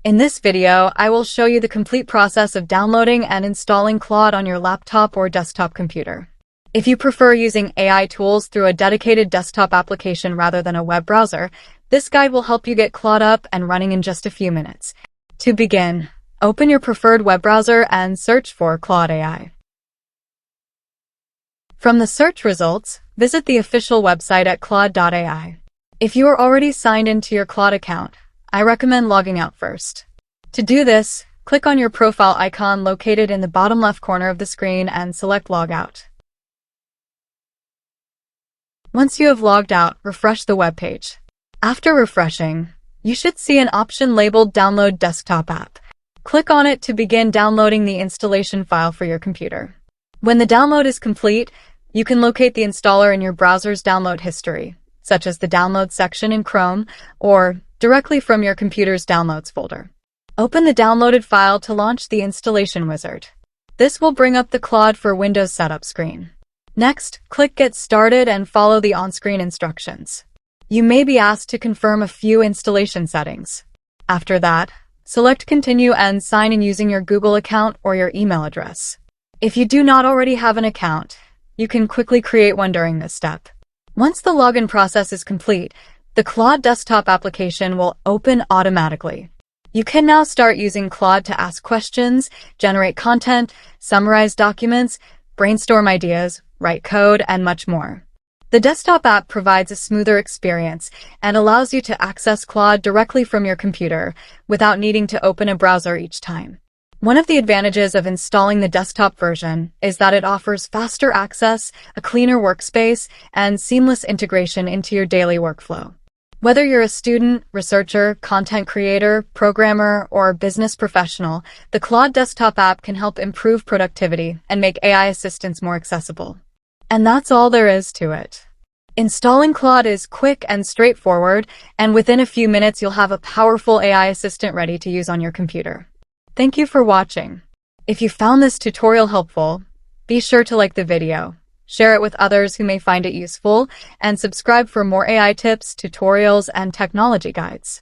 In this video, I will show you the complete process of downloading and installing Claude on your laptop or desktop computer. If you prefer using AI tools through a dedicated desktop application rather than a web browser, this guide will help you get Claude up and running in just a few minutes. To begin, open your preferred web browser and search for Claude AI. From the search results, visit the official website at claude.ai. If you are already signed into your Claude account, I recommend logging out first. To do this, click on your profile icon located in the bottom left corner of the screen and select Log Out. Once you have logged out, refresh the web page. After refreshing, you should see an option labeled Download Desktop App. Click on it to begin downloading the installation file for your computer. When the download is complete, you can locate the installer in your browser's download history, such as the Download section in Chrome, or directly from your computer's Downloads folder. Open the downloaded file to launch the installation wizard. This will bring up the Claude for Windows setup screen. Next, click Get Started and follow the on-screen instructions. You may be asked to confirm a few installation settings. After that, select Continue and sign in using your Google account or your email address. If you do not already have an account, you can quickly create one during this step. Once the login process is complete, the Claude desktop application will open automatically. You can now start using Claude to ask questions, generate content, summarize documents, brainstorm ideas, write code, and much more. The desktop app provides a smoother experience and allows you to access Claude directly from your computer without needing to open a browser each time. One of the advantages of installing the desktop version is that it offers faster access, a cleaner workspace, and seamless integration into your daily workflow. Whether you're a student, researcher, content creator, programmer, or business professional, the Claude desktop app can help improve productivity and make AI assistance more accessible. And that's all there is to it. Installing Claude is quick and straightforward, and within a few minutes you'll have a powerful AI assistant ready to use on your computer. Thank you for watching. If you found this tutorial helpful, be sure to like the video, share it with others who may find it useful, and subscribe for more AI tips, tutorials, and technology guides.